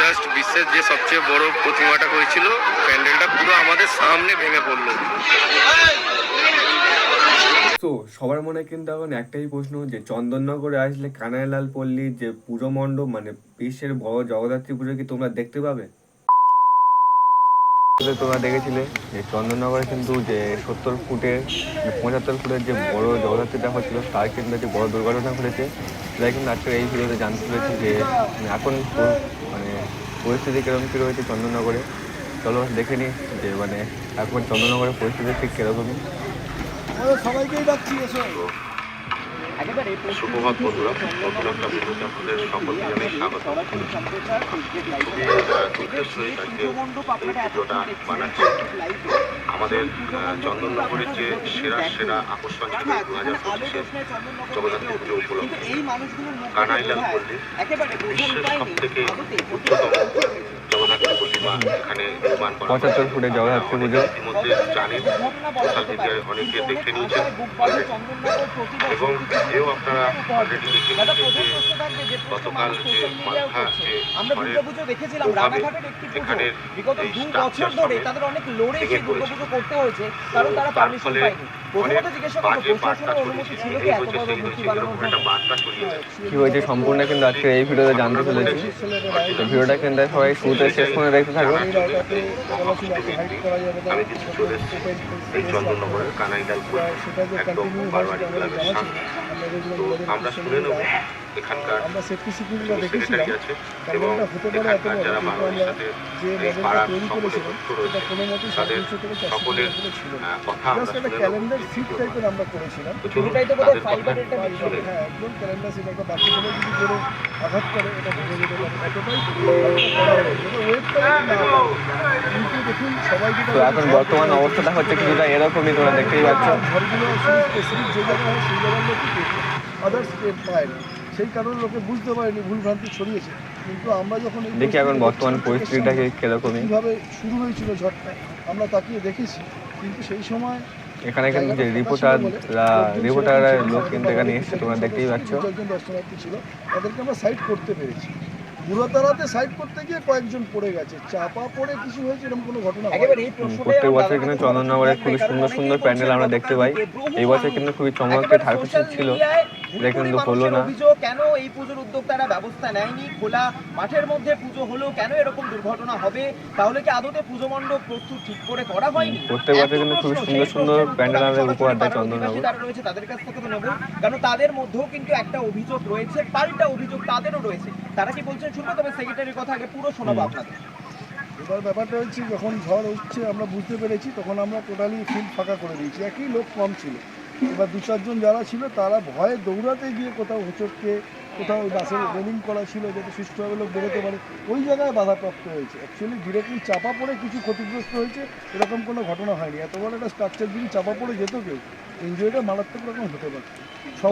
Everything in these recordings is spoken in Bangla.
জাস্ট বিশ্বের যে সবচেয়ে বড় প্রতিমাটা হয়েছিল, প্যান্ডেলটা পুরো আমাদের সামনে ভেঙে পড়লো। তো সবার মনে কিন্তু এখন একটাই প্রশ্ন, যে চন্দননগরে আসলে কানাইলাল পল্লীর যে পুজো মণ্ডপ, মানে বিশ্বের বড় জগদ্ধাত্রী পুজো কি তোমরা দেখতে পাবে? তোমরা দেখেছিলে যে চন্দননগরে কিন্তু যে 70 ফুটের 75 ফুটের যে বড় জগদ্ধাত্রীটা হচ্ছিল, তার কিন্তু একটি বড় দুর্ঘটনা ঘটেছে। সেটা কিন্তু আজকে এই ভিডিওতে জানতে পেরেছি যে এখন মানে পরিস্থিতি কিরকম কী রয়েছে চন্দননগরে। চলো দেখে নিই যে মানে এখন চন্দননগরের পরিস্থিতি ঠিক কিরকমই। সবাইকেই ডাকছি এসো। সুপ্রভাত বন্ধুরা, নতুন একটা ভিডিওতে আপনাদের সকলকে জানাই স্বাগত। খুবই দুঃখের সহিত আজকে এই ভিডিওটা বানাচ্ছি। আমাদের চন্দননগরের যে সেরা আকর্ষণ ছিল 2025-এর জগদ্ধাত্রী পুজো উপলক্ষে কানাইলাল পল্লীর বিশ্বের সবথেকে উচ্চতম জগদ্ধাত্রী প্রতিমা এখানে নির্মাণ করা 75 ফুটের জগদ্ধাত্রী পুজো ইতিমধ্যে জানেন, সোশ্যাল মিডিয়ায় অনেকে দেখে নিয়েছেন এবং এও আপনারা অলরেডি দেখে নিয়েছেন যে গতকাল যে মাথা যে এখানে এই স্ট্রাকচার সমেত ভেঙে পড়েছে এবং তার ফলে অনেক বাজে বার্তা ছড়িয়েছে। এই হয়েছে সেই হয়েছে এরকম একটা বার্তা ছড়িয়েছে। কি হয়েছে সম্পূর্ণ কিন্তু আজকে এই ভিডিওতে জানতে চলেছি। তো ভিডিওটা কিন্তু সবাই শুরুতে শেষ করে দেখতে থাকো। আমি কিন্তু চলে এসেছি এই চন্দননগরের কানাইলাল পল্লী, একদম বারবারি ক্লাবের সামনে। তো আমরা শুনে নেব এখানকার সেক্রেটারি আছে এবং এখানকার যারা বারবারির সাথে এই পাড়ার সকলে যুক্ত রয়েছে তাদের সকলের কথা আমরা শুনে নেব। আমরা করেছিলাম তো চলুন তাদের কথা শুনে। হ্যাঁ, একদম ক্যালেন্ডার সেট একটা বাচ্চা ছেলে যদি জোরে আঘাত করে এটা বুঝে যেতে পারে, এতটাই কিন্তু দেখুন সবাই তো এখন বর্তমান অবস্থাটা হচ্ছে কিছুটা এরকমই, তোমরা দেখতেই পাচ্ছ। ঘরগুলো স্পেসিফিক যে জায়গায় হয় সেই জায়গার লোক আদার্স স্টেট পায়, সেই কারণে লোকে বুঝতে পারেনি, ভুলভ্রান্তি ছড়িয়েছে। কিন্তু আমরা যখন দেখি এখন বর্তমান পরিস্থিতিটা কিরকমই। কীভাবে শুরু হয়েছিল ঝড়টা আমরা তাকিয়ে দেখেছি, কিন্তু সেই সময় এখানে কিন্তু যে রিপোর্টাররা লোক কিন্তু এখানে এসছে, তোমরা দেখতেই পাচ্ছ। একজন দর্শনার্থী ছিল, তাদেরকে আমরা সাইড করতে পেরেছি। মুরাতারাতে সাইড করতে গিয়ে কয়েকজন পড়ে গেছে, চাপা পড়ে কিছু হয়েছে এরকম কোনো ঘটনা। প্রত্যেক বছর কিন্তু চন্দননগরে খুবই সুন্দর সুন্দর প্যান্ডেল আমরা দেখতে পাই। এই বছর কিন্তু খুবই চমৎকার ঠাকুর ছিল, এটা কিন্তু হলো না। কেন এই পুজোর উদ্যোক্তারা ব্যবস্থা নেয়নি? খোলা মাঠের মধ্যে পুজো হলো, কেন এরকম দুর্ঘটনা হবে? তাহলে কি আদতে পুজো মণ্ডপ প্রস্তুত ঠিক করে করা হয়নি? প্রত্যেক বছর কিন্তু খুবই সুন্দর সুন্দর প্যান্ডেল আমাদের উপহার দেয় চন্দননগর। যারা রয়েছে তাদের কাছ থেকে তো নেব, কারণ তাদের মধ্যেও কিন্তু একটা অভিযোগ রয়েছে, পাল্টা অভিযোগ তাদেরও রয়েছে। তারা কি বলছেন শুনবো, তবে সেক্রেটারির কথা আগে পুরো শোনাবো আপনাদের। এবার ব্যাপারটা হচ্ছে, যখন ঝড় হচ্ছে আমরা বুঝতে পেরেছি, তখন আমরা টোটালি ফিল্ড ফাঁকা করে দিয়েছি। একই লোক কম ছিল, এবার 2-4 জন যারা ছিল তারা ভয়ে দৌড়াতে গিয়ে কোথাও হোঁচটকে, কোথাও ওই বাসের রেলিং করা ছিল যাতে সুষ্ঠুভাবে লোক বেরোতে পারে, ওই জায়গায় বাধাপ্রাপ্ত হয়েছে। অ্যাকচুয়ালি ডিরেক্টলি চাপা পড়ে কিছু ক্ষতিগ্রস্ত হয়েছে এরকম কোনো ঘটনা হয়নি। এত বড় একটা স্ট্রাকচার যদি চাপা পড়ে যেত কেউ, ইনজুরিটা মারাত্মক রকম হতে পারত।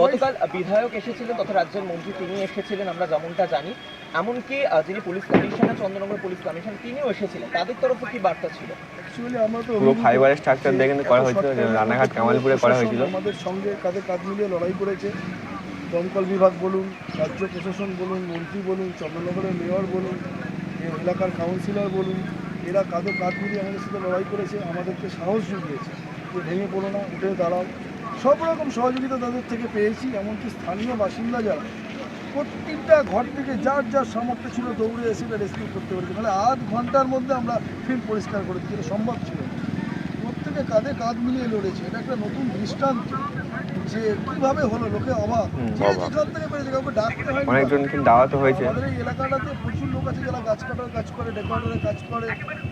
গতকাল বিধায়ক এসেছিলেন তথা রাজ্যের মন্ত্রী তিনি এসেছিলেন, আমরা যেমনটা জানি। এমনকি যিনি police commissioner, Chandannagar police commissioner, তিনিও এসেছিলেন। তাদের তরফে কি বার্তা ছিল? অ্যাকচুয়ালি আমরা তো পুরো ফাইবারের স্ট্রাকচার দিয়ে কিন্তু করা হয়েছিল, রানাঘাট কামালপুরে করা হয়েছিল। আমাদের সঙ্গে কাঁধে কাঁধ মিলিয়ে লড়াই করেছে। দমকল বিভাগ বলুন, রাজ্য প্রশাসন বলুন, মন্ত্রী বলুন, চন্দননগরের মেয়র বলুন, এলাকার কাউন্সিলর বলুন, এরা কাঁধে কাঁধ মিলিয়ে আমাদের সাথে লড়াই করেছে, আমাদেরকে সাহস জুগিয়েছে যে ভেঙে পড়ো না, উঠে দাঁড়াও। সব রকম সহযোগিতা তাদের থেকে পেয়েছি। এমনকি স্থানীয় বাসিন্দা যারা প্রত্যেকটা ঘর থেকে যার যার সামর্থ্য ছিল দৌড়ে এসে রেস্কিউ করতে পেরেছি। মানে 8 ঘন্টার মধ্যে আমরা ফিল্ড পরিষ্কার করে দিচ্ছি, এটা সম্ভব ছিল। প্রত্যেকে কাঁধে কাঁধ মিলিয়ে লড়েছে। এটা একটা নতুন দৃষ্টান্ত যে কিভাবে হলো, লোকে অবাক। যেখান থেকে পেরেছে, কাউকে ডাকতে হয়নি। অনেকজন কিন্তু দাওয়াত হয়েছে। আমাদের এই এলাকাটাতে প্রচুর লোক আছে যারা গাছ কাটার কাজ করে, ডেকোরেটরের কাজ করে,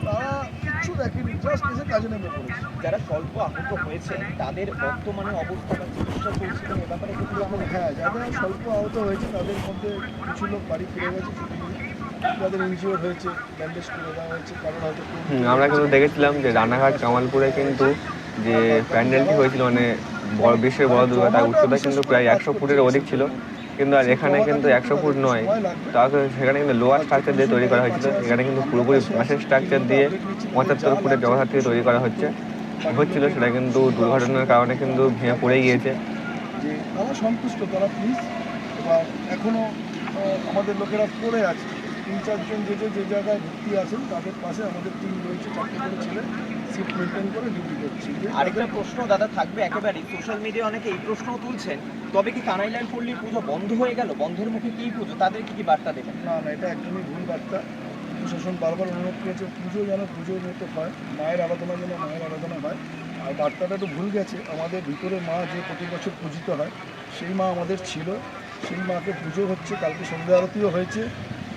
তারা কিচ্ছু দেখেনি, জাস্ট এসে কাজে নেমে পড়েছে। যারা স্বল্প আহত হয়েছে তাদের বর্তমানে অবস্থা বা চিকিৎসা চলছিলেন, এ ব্যাপারে কিন্তু হ্যাঁ, যাদের স্বল্প আহত হয়েছে তাদের মধ্যে কিছু লোক বাড়ি ফিরে গেছে, যাদের ইনজিওর হয়েছে ব্যান্ডেজ করে দেওয়া হয়েছে, কারণ হয়তো আমরা কিন্তু দেখেছিলাম যে রানাঘাট কামালপুরে কিন্তু যে প্যান্ডেলটি হয়েছিল, মানে বিশ্বের বড় দুর্গা, তার উচ্চতা কিন্তু প্রায় 100 ফুটের অধিক ছিল। কিন্তু আর এখানে কিন্তু 100 ফুট নয়, তাহলে সেখানে কিন্তু লোয়ার স্ট্রাকচার দিয়ে তৈরি করা হয়েছিল। এখানে কিন্তু পুরোপুরি বাঁশের স্ট্রাকচার দিয়ে 75 ফুটের জগদ্ধাত্রী তৈরি করা হচ্ছিল। সেটা কিন্তু দুর্ঘটনার কারণে কিন্তু ভেঙে পড়ে গিয়েছে। যে তারা সন্তুষ্ট, তারা প্লিজ। এবার এখনও আমাদের লোকেরা পড়ে আছে, 3-4 জন যে জায়গায় ভর্তি আছেন তাদের পাশে আমাদের টিম রয়েছে, 4টে করে ছেলে শিফট মেনটেন করে ডিউটি করছি। আরেকটা প্রশ্ন দাদা থাকবে একেবারেই, সোশ্যাল মিডিয়া অনেকে এই প্রশ্নও তুলছেন, তবে কি কানাইলাল পল্লীর পুজো বন্ধ হয়ে গেল? বন্ধের মুখে কি পুজো, তাদেরকে কি বার্তা দেবেন? না, এটা একদমই ভুল বার্তা। প্রশাসন বারবার অনুরোধ করেছে পুজো যেন পুজোর মতো হয়, মায়ের আরাধনা যেন মায়ের আরাধনা হয়। আর বার্তাটা একটু ভুল গেছে। আমাদের ভিতরে মা যে প্রতি বছর পূজিত হয় সেই মা আমাদের ছিল, সেই মাকে পুজো হচ্ছে, কালকে সন্ধ্যা আরতিও হয়েছে,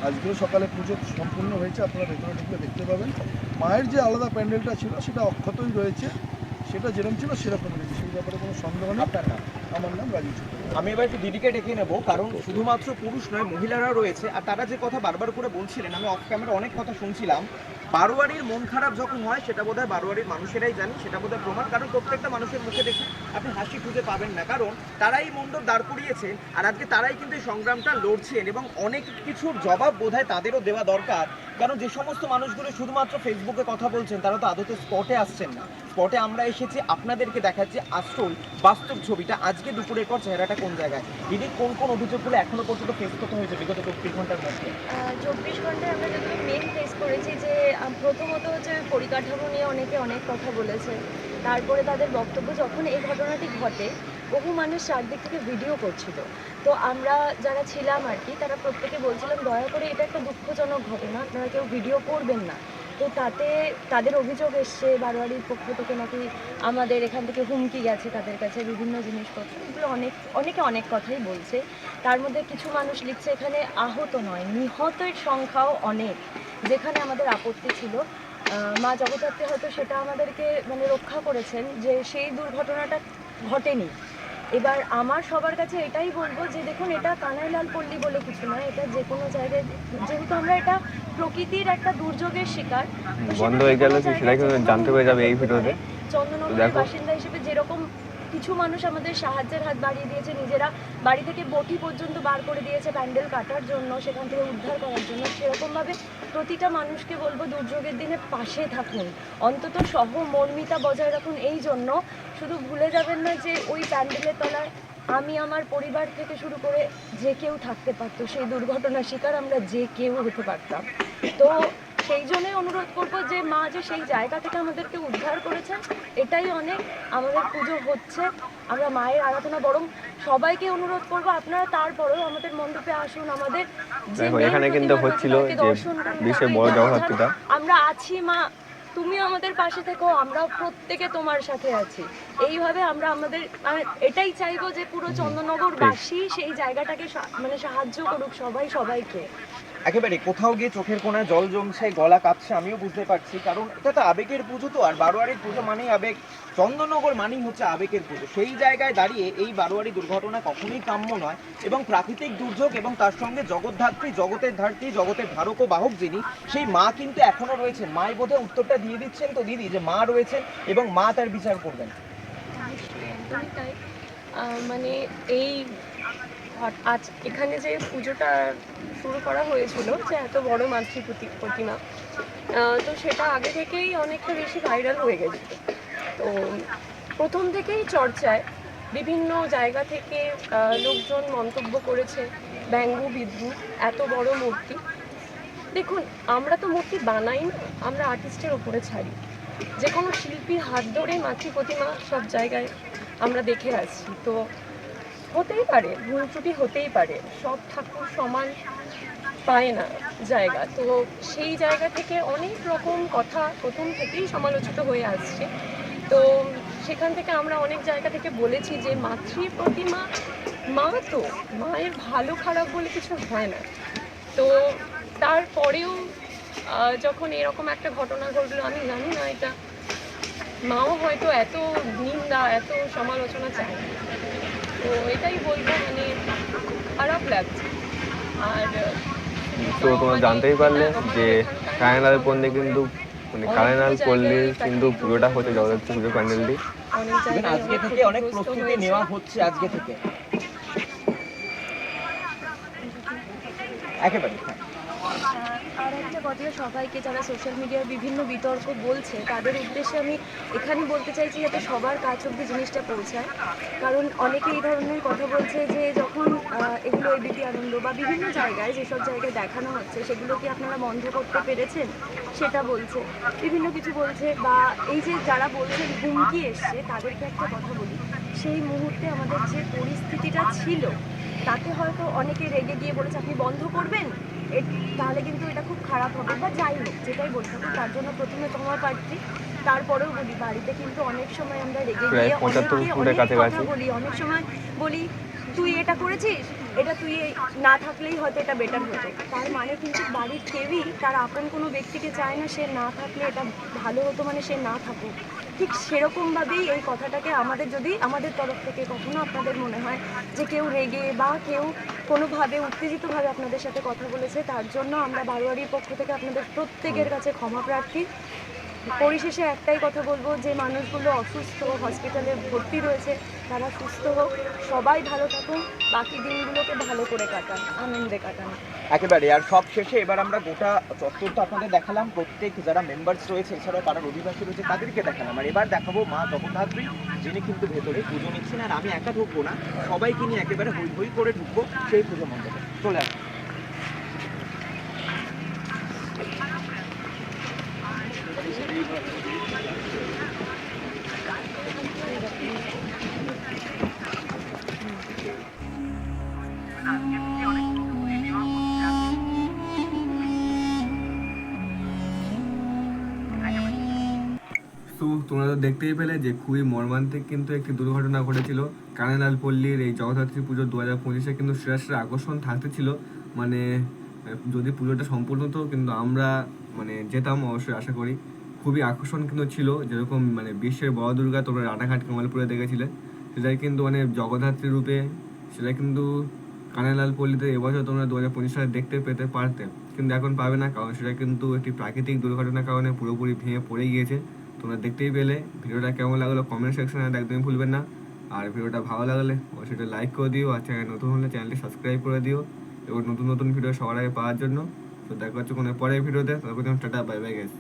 আজকেও সকালে পুজো সম্পূর্ণ হয়েছে, আপনারা ভেতরে ঢুকলে দেখতে পাবেন। মায়ের যে আলাদা প্যান্ডেলটা ছিল সেটা অক্ষতই রয়েছে, সেটা যেরকম ছিল সেরকম রয়েছে, সেই ব্যাপারে কোনো সন্দেহ নেই। আপনার নাম? আমার নাম রাজীব চৌধুরী। আমি এবার একটু দিদিকে ডেকে নেবো, কারণ শুধুমাত্র পুরুষ নয় মহিলারাও রয়েছে, আর তারা যে কথা বারবার করে বলছিলেন, আমি অফ ক্যামেরা অনেক কথা শুনছিলাম। বারোয়ারির মন খারাপ যখন হয় সেটা বোধহয় বারোয়ারির মানুষেরাই জানে, সেটা বোধহয় প্রমাণ, কারণ প্রত্যেকটা মানুষের মুখে দেখে আপনি হাসি খুঁজে পাবেন না, কারণ তারাই মণ্ডপ দাঁড় করিয়েছেন আর আজকে তারাই কিন্তু এই সংগ্রামটা লড়ছেন, এবং অনেক কিছুর জবাব বোধহয় তাদেরও দেওয়া দরকার। কারণ যে সমস্ত মানুষগুলো শুধুমাত্র ফেসবুকে কথা বলছেন তারা তো আদতে স্পটে আসছেন না। স্পটে আমরা এসেছি আপনাদেরকে দেখাচ্ছি আসল বাস্তব ছবিটা, আজকে দুপুরের পর চেহারাটা কোন জায়গায়। দিদি, কোন কোন অভিযোগগুলো এখনো পর্যন্ত ফেস করতে হয়েছে বিগত 24 ঘন্টার মধ্যে? 24 ঘন্টায় আমরা যেগুলো মেন ফেস করেছি, যে প্রথমত হচ্ছে পরিকাঠামো নিয়ে অনেকে অনেক কথা বলেছে। তারপরে তাদের বক্তব্য, যখন এই ঘটনাটি ঘটে বহু মানুষ চারদিক থেকে ভিডিও করছিল, তো আমরা যারা ছিলাম আর কি, তারা প্রত্যেকে বলছিলাম দয়া করে এটা একটা দুঃখজনক ঘটনা, আপনারা কেউ ভিডিও করবেন না। তো তাতে তাদের অভিযোগ এসছে বারোয়ারির পক্ষ থেকে নাকি আমাদের এখান থেকে হুমকি গেছে তাদের কাছে, বিভিন্ন জিনিসপত্র, এগুলো অনেকে অনেক কথাই বলছে। তার মধ্যে কিছু মানুষ লিখছে এখানে আহত নয়, নিহতের সংখ্যাও অনেক, যেখানে আমাদের আপত্তি ছিল। মা জগদ্ধাত্রী হয়তো সেটা আমাদেরকে মানে রক্ষা করেছেন যে সেই দুর্ঘটনাটা ঘটেনি। এবার আমার সবার কাছে এটাই বলবো যে দেখুন, এটা কানাইলাল পল্লী বলে কিছু নয়, এটা যে কোনো জায়গায়, যেহেতু আমরা এটা প্রকৃতির একটা দুর্যোগের শিকার, তো বন্ধ হয়ে গেল কি সেটা কিন্তু জানতে পেরে যাবে এই ভিডিওতে। চন্দননগরের বাসিন্দা হিসেবে যেরকম কিছু মানুষ আমাদের সাহায্যের হাত বাড়িয়ে দিয়েছে, নিজেরা বাড়ি থেকে বটি পর্যন্ত বার করে দিয়েছে প্যান্ডেল কাটার জন্য, সেখান থেকে উদ্ধার করার জন্য, সেরকমভাবে প্রতিটা মানুষকে বলবো দুর্যোগের দিনে পাশে থাকুন, অন্তত সহমর্মিতা বজায় রাখুন। এই জন্য শুধু ভুলে যাবেন না যে ওই প্যান্ডেলের তলায় আমি, আমার পরিবার থেকে শুরু করে যে কেউ থাকতে পারতো, সেই দুর্ঘটনার শিকার আমরা যে কেউ হতে পারতাম। তো সেই জন্যই অনুরোধ করবো যে মা যে সেই জায়গা থেকে আমাদেরকে উদ্ধার করেছেন, এটাই অনেক। আমাদের পুজো হচ্ছে, আমরা মায়ের আরাধনা, বরং সবাইকে অনুরোধ করবো আপনারা তারপরেও আমাদের মণ্ডপে আসুন, আমাদের যে এখানে কিন্তু হচ্ছিল যে বিশ্বের বড় জগদ্ধাত্রীটা, আমরা আছি মা, তুমি আমাদের পাশে থেকো, আমরা প্রত্যেকে তোমার সাথে আছি। এইভাবে আমরা আমাদের এটাই চাইবো যে পুরো চন্দননগরবাসী সেই জায়গাটাকে মানে সাহায্য করুক, সবাই সবাইকে। একেবারে কোথাও গিয়ে চোখের কোণায় জল জমছে, গলা কাঁপছে, আমিও বুঝতে পারছি, কারণ এটা তো আবেগের পুজো, তো আর বারোয়ারির পুজো মানেই আবেগ, চন্দননগর মানেই হচ্ছে আবেগের পুজো। সেই জায়গায় দাঁড়িয়ে এই বারোয়ারি দুর্ঘটনা কখনোই কাম্য নয়, এবং প্রাকৃতিক দুর্যোগ এবং তার সঙ্গে জগদ্ধাত্রী, জগতের ধাত্রী, জগতের ধারক ও বাহক যিনি, সেই মা কিন্তু এখনো রয়েছেন। মাই বোধহয় উত্তরটা দিয়ে দিচ্ছেন তো দিদি, যে মা রয়েছেন এবং মা তার বিচার করবেন। একদমই তাই। মানে এই আজ এখানে যে পুজোটা শুরু করা হয়েছিল, যে এত বড় মাতৃ প্রতিমা, তো সেটা আগে থেকেই অনেকটা বেশি ভাইরাল হয়ে গেছে। তো প্রথম থেকেই চর্চায় বিভিন্ন জায়গা থেকে লোকজন মন্তব্য করেছে, ব্যঙ্গ বিদ্রুপ, এত বড় মূর্তি। দেখুন, আমরা তো মূর্তি বানাই না, আমরা আর্টিস্টের ওপরে ছাড়ি। যে কোনো শিল্পীর হাত ধরে মাতৃ প্রতিমা সব জায়গায় আমরা দেখে আসছি, তো হতেই পারে, ভুল ত্রুটি হতেই পারে, সব ঠাকুর সমান পায় না জায়গা। তো সেই জায়গা থেকে অনেক রকম কথা প্রথম থেকেই সমালোচিত হয়ে আসছে। তো সেখান থেকে আমরা অনেক জায়গা থেকে বলেছি যে মাতৃ প্রতিমা, মা তো, মায়ের ভালো খারাপ বলে কিছু হয় না। তো তারপরেও যখন এরকম একটা ঘটনা ঘটলো, আমি জানি না, এটা মাও হয়তো এত নিন্দা, এত সমালোচনা চায় না। তো এটাই বলবো, মানে খারাপ লাগছে। আর তো তোমরা জানতেই পারলে যে কানাইলাল পল্লী কিন্তু মানে কানাইলাল পল্লীর কিন্তু পুরোটা হচ্ছে জগদ্ধাত্রী পুজো প্যান্ডেলটি। আজকে থেকে অনেক প্রস্তুতি নেওয়া হচ্ছে, আজকে থেকে একেবারে। আর একটা কথা, সবাইকে যারা সোশ্যাল মিডিয়ার বিভিন্ন বিতর্ক বলছে তাদের উদ্দেশ্যে আমি এখানে বলতে চাইছি যাতে সবার কাছ অব্দি জিনিসটা পৌঁছায়। কারণ অনেকে এই ধরনের কথা বলছে যে যখন এগুলো এবিপি আনন্দ বা বিভিন্ন জায়গায় যেসব জায়গায় দেখানো হচ্ছে সেগুলো কি আপনারা বন্ধ করতে পেরেছেন সেটা বলছে, বিভিন্ন কিছু বলছে। বা এই যে যারা বলছেন হুমকি এসছে তাদেরকে একটা কথা বলি, সেই মুহূর্তে আমাদের যে পরিস্থিতিটা ছিল তাতে হয়তো অনেকে রেগে গিয়ে বলেছে আপনি বন্ধ করবেন, তাহলে কিন্তু এটা খুব খারাপ হবে। বা যাই হোক যেটাই বলতে হবে, তার জন্য প্রথমে ক্ষমা প্রার্থী। তারপরেও বলি বাড়িতে কিন্তু অনেক সময় আমরা রেগে প্রায় গিয়ে 75 অনেককে ফুটের অনেক কথা কাছাকাছি। বলি, অনেক সময় বলি তুই এটা করেছিস, এটা তুই না থাকলেই হয়তো এটা বেটার হতো। তার মানে কিন্তু বাড়ির কেউই তার আপন কোনো ব্যক্তিকে চায় না সে না থাকলে এটা ভালো হতো, মানে সে না থাকুক। ঠিক সেরকমভাবেই এই কথাটাকে আমাদের, যদি আমাদের তরফ থেকে কখনো আপনাদের মনে হয় যে কেউ রেগে বা কেউ কোনোভাবে উত্তেজিতভাবে আপনাদের সাথে কথা বলেছে, তার জন্য আমরা বারোয়ারির পক্ষ থেকে আপনাদের প্রত্যেকের কাছে ক্ষমা প্রার্থী। পরিশেষে একটাই কথা বলবো যে মানুষগুলো অসুস্থ, হসপিটালে ভর্তি রয়েছে, তারা সুস্থ হোক, সবাই ভালো থাকুন, বাকি দিনগুলোকে ভালো করে কাটান, আনন্দে কাটান। একেবারে। আর সব শেষে এবার আমরা গোটা চত্বরটা আপনাদের দেখালাম, প্রত্যেক যারা মেম্বার্স রয়েছে এছাড়াও পাড়ার অধিবাসী রয়েছে তাদেরকে দেখালাম। আর এবার দেখাবো মা জগদ্ধাত্রী, যিনি কিন্তু ভেতরে পুজো নিচ্ছেন। আর আমি একা ঢুকবো না, সবাইকে নিয়ে একেবারে হই হই করে ঢুকবো সেই পুজো মণ্ডপে। চলে আসুন। তো তোমরা তো দেখতেই পেলে যে খুবই মর্মান্তিক কিন্তু একটি দুর্ঘটনা ঘটেছিল কানাইলাল পল্লীর এই জগদ্ধাত্রী পুজো 2025-এ। কিন্তু সেরা সেরা আকর্ষণ থাকতে ছিল, মানে যদি পুজোটা সম্পূর্ণ হতো কিন্তু আমরা মানে যেতাম অবশ্যই, আশা করি। খুবই আকর্ষণ কিন্তু ছিল, যেরকম মানে বিশ্বের বড় দুর্গা তোমরা রানাঘাট কামালপুরে দেখেছিলে, সেটাই কিন্তু মানে জগদ্ধাত্রী রূপে সেটা কিন্তু কানাইলাল পল্লীতে এবছর তোমরা 2025 সালে দেখতে পেতে পারতে, কিন্তু এখন পাবে না, কারণ সেটা কিন্তু একটি প্রাকৃতিক দুর্ঘটনার কারণে পুরোপুরি ভেঙে পড়ে গিয়েছে। তোমরা দেখতেই পেলে। ভিডিওটা কেমন লাগলো কমেন্ট সেকশনে একদমই ভুলবেন না। আর ভিডিওটা ভালো লাগলে অবশ্যই লাইক করে দিও, আর চ্যানেল নতুন হলে চ্যানেলটি সাবস্ক্রাইব করে দিও এবং নতুন নতুন ভিডিও সবার আগে পাওয়ার জন্য। তো দেখা হচ্ছে কোনো পরের ভিডিওতে, ততক্ষণ টাটা, বাই বাই গাইস।